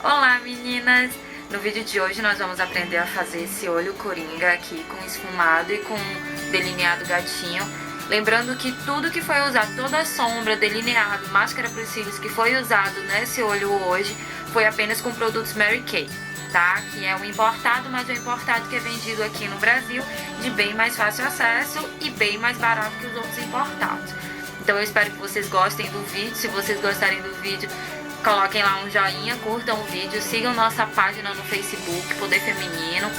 Olá meninas! No vídeo de hoje nós vamos aprender a fazer esse olho coringa aqui com esfumado e com delineado gatinho. Lembrando que tudo que foi usado, toda a sombra, delineado, máscara para os cílios que foi usado nesse olho hoje foi apenas com produtos Mary Kay, tá? Que é um importado, mas é um importado que é vendido aqui no Brasil de bem mais fácil acesso e bem mais barato que os outros importados. Então eu espero que vocês gostem do vídeo. Se vocês gostarem do vídeo, coloquem lá um joinha, curtam o vídeo, sigam nossa página no Facebook, Poder Feminino,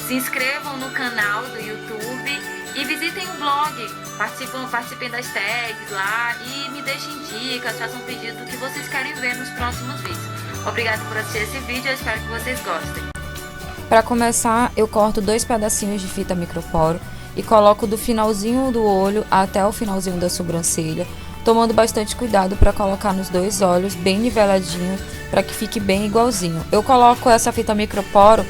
se inscrevam no canal do YouTube e visitem o blog, participem das tags lá e me deixem dicas, façam pedido do que vocês querem ver nos próximos vídeos. Obrigada por assistir esse vídeo, eu espero que vocês gostem. Para começar, eu corto 2 pedacinhos de fita microporo e coloco do finalzinho do olho até o finalzinho da sobrancelha, tomando bastante cuidado para colocar nos 2 olhos bem niveladinho, para que fique bem igualzinho. Eu coloco essa fita microporo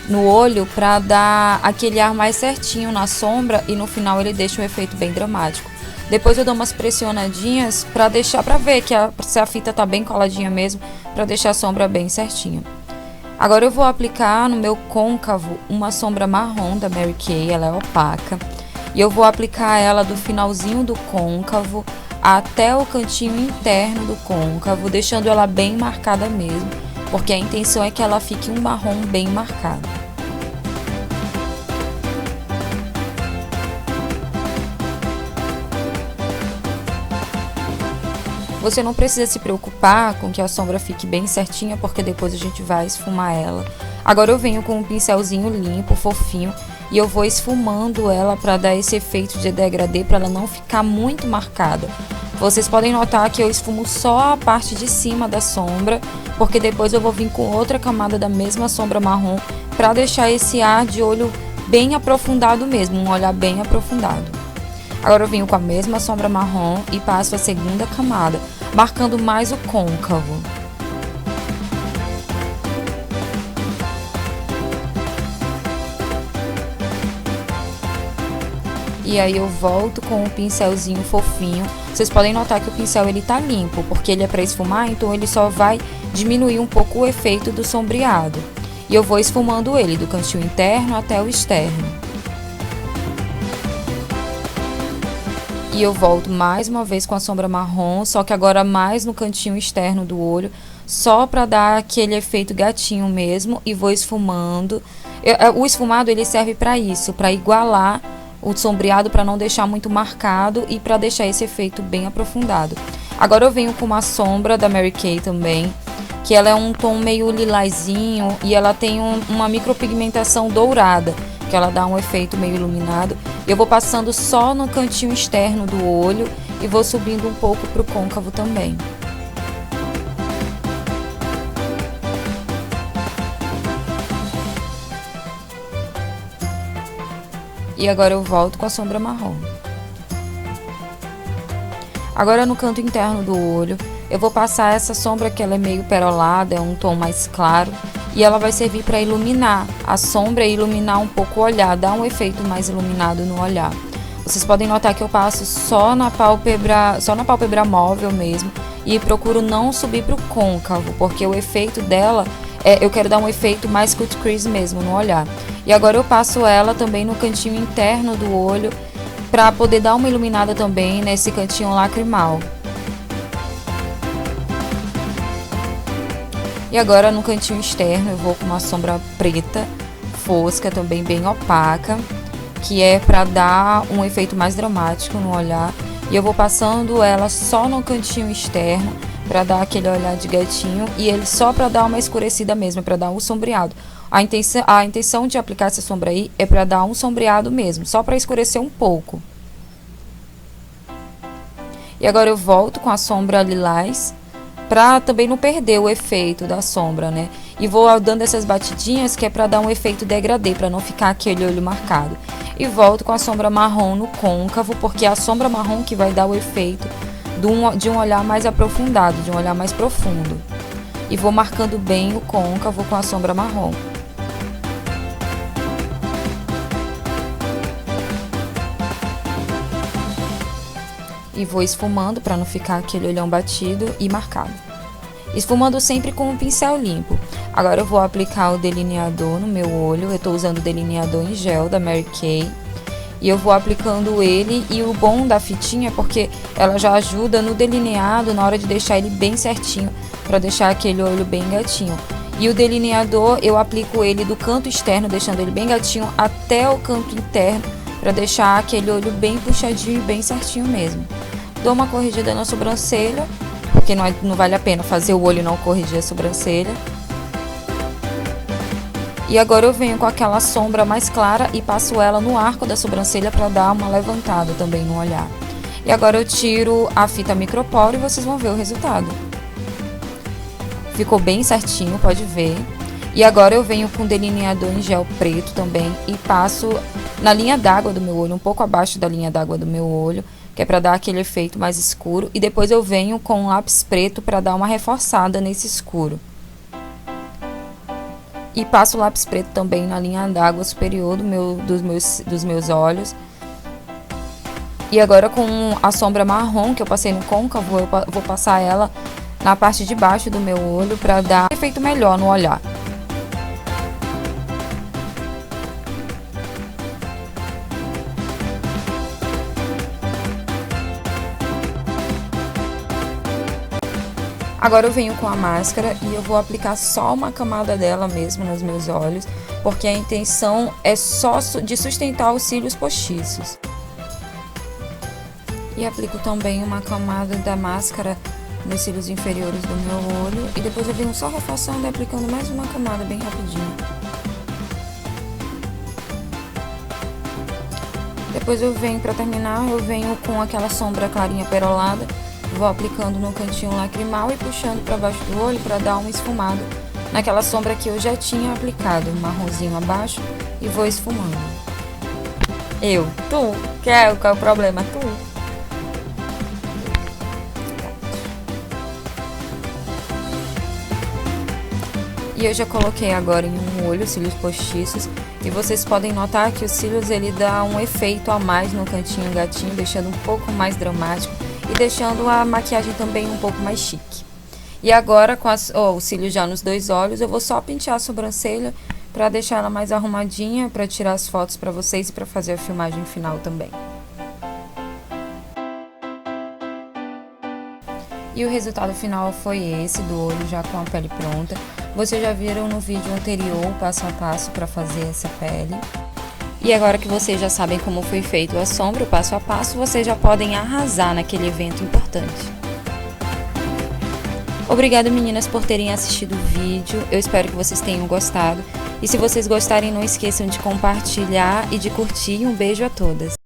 no olho para dar aquele ar mais certinho na sombra e no final ele deixa um efeito bem dramático. Depois eu dou umas pressionadinhas para deixar, para ver que se a fita tá bem coladinha mesmo, para deixar a sombra bem certinha. Agora eu vou aplicar no meu côncavo uma sombra marrom da Mary Kay, ela é opaca. E eu vou aplicar ela do finalzinho do côncavo até o cantinho interno do côncavo, deixando ela bem marcada mesmo, porque a intenção é que ela fique um marrom bem marcado. Você não precisa se preocupar com que a sombra fique bem certinha, porque depois a gente vai esfumar ela. Agora eu venho com um pincelzinho limpo, fofinho, e eu vou esfumando ela para dar esse efeito de degradê, para ela não ficar muito marcada. Vocês podem notar que eu esfumo só a parte de cima da sombra, porque depois eu vou vir com outra camada da mesma sombra marrom, para deixar esse ar de olho bem aprofundado mesmo, um olhar bem aprofundado. Agora eu venho com a mesma sombra marrom e passo a segunda camada, marcando mais o côncavo. E aí eu volto com o pincelzinho fofinho. Vocês podem notar que o pincel ele tá limpo, porque ele é para esfumar, então ele só vai diminuir um pouco o efeito do sombreado. E eu vou esfumando ele do cantinho interno até o externo. E eu volto mais uma vez com a sombra marrom, só que agora mais no cantinho externo do olho, só para dar aquele efeito gatinho mesmo, e vou esfumando. O esfumado ele serve para isso, para igualar o sombreado, para não deixar muito marcado e para deixar esse efeito bem aprofundado. Agora eu venho com uma sombra da Mary Kay também, que ela é um tom meio lilazinho e ela tem uma micropigmentação dourada, que ela dá um efeito meio iluminado. Eu vou passando só no cantinho externo do olho e vou subindo um pouco para o côncavo também. E agora eu volto com a sombra marrom. Agora no canto interno do olho, eu vou passar essa sombra que ela é meio perolada, é um tom mais claro, e ela vai servir para iluminar a sombra e iluminar um pouco o olhar, dar um efeito mais iluminado no olhar. Vocês podem notar que eu passo só na pálpebra móvel mesmo, e procuro não subir para o côncavo, porque o efeito dela eu quero dar um efeito mais cut crease mesmo no olhar. E agora eu passo ela também no cantinho interno do olho, para poder dar uma iluminada também nesse cantinho lacrimal. E agora no cantinho externo eu vou com uma sombra preta, fosca, também bem opaca, que é para dar um efeito mais dramático no olhar. E eu vou passando ela só no cantinho externo, para dar aquele olhar de gatinho, e ele só para dar uma escurecida mesmo, para dar um sombreado. A intenção de aplicar essa sombra aí é para dar um sombreado mesmo, só para escurecer um pouco. E agora eu volto com a sombra lilás, para também não perder o efeito da sombra, né? E vou dando essas batidinhas que é para dar um efeito degradê, para não ficar aquele olho marcado. E volto com a sombra marrom no côncavo, porque é a sombra marrom que vai dar o efeito de um olhar mais aprofundado, de um olhar mais profundo. E vou marcando bem o côncavo com a sombra marrom. E vou esfumando para não ficar aquele olhão batido e marcado. Esfumando sempre com um pincel limpo. Agora eu vou aplicar o delineador no meu olho. Eu tô usando o delineador em gel da Mary Kay. E eu vou aplicando ele, e o bom da fitinha é porque ela já ajuda no delineado na hora de deixar ele bem certinho, para deixar aquele olho bem gatinho. E o delineador eu aplico ele do canto externo, deixando ele bem gatinho, até o canto interno, para deixar aquele olho bem puxadinho e bem certinho mesmo. Dou uma corrigida na sobrancelha, porque não vale a pena fazer o olho e não corrigir a sobrancelha. E agora eu venho com aquela sombra mais clara e passo ela no arco da sobrancelha para dar uma levantada também no olhar. E agora eu tiro a fita microporo e vocês vão ver o resultado. Ficou bem certinho, pode ver. E agora eu venho com delineador em gel preto também e passo na linha d'água do meu olho, um pouco abaixo da linha d'água do meu olho, que é para dar aquele efeito mais escuro. E depois eu venho com um lápis preto para dar uma reforçada nesse escuro. E passo o lápis preto também na linha d'água superior dos meus olhos. E agora com a sombra marrom que eu passei no côncavo, eu vou passar ela na parte de baixo do meu olho para dar um efeito melhor no olhar. Agora eu venho com a máscara e eu vou aplicar só uma camada dela mesmo nos meus olhos, porque a intenção é só de sustentar os cílios postiços. E aplico também uma camada da máscara nos cílios inferiores do meu olho e depois eu venho só reforçando e aplicando mais uma camada bem rapidinho. Depois eu venho, para terminar, eu venho com aquela sombra clarinha perolada. Vou aplicando no cantinho lacrimal e puxando para baixo do olho para dar uma esfumada naquela sombra que eu já tinha aplicado, um marronzinho abaixo, e vou esfumando. Tu, qual é o problema? Tu? E eu já coloquei agora em um olho os cílios postiços e vocês podem notar que os cílios ele dá um efeito a mais no cantinho gatinho, deixando um pouco mais dramático e deixando a maquiagem também um pouco mais chique. E agora com os cílios já nos dois olhos, eu vou só pentear a sobrancelha para deixar ela mais arrumadinha, para tirar as fotos para vocês e para fazer a filmagem final também. E o resultado final foi esse, do olho já com a pele pronta. Vocês já viram no vídeo anterior o passo a passo para fazer essa pele. E agora que vocês já sabem como foi feito a sombra, o passo a passo, vocês já podem arrasar naquele evento importante. Obrigada, meninas, por terem assistido o vídeo. Eu espero que vocês tenham gostado. E se vocês gostarem, não esqueçam de compartilhar e de curtir. Um beijo a todas!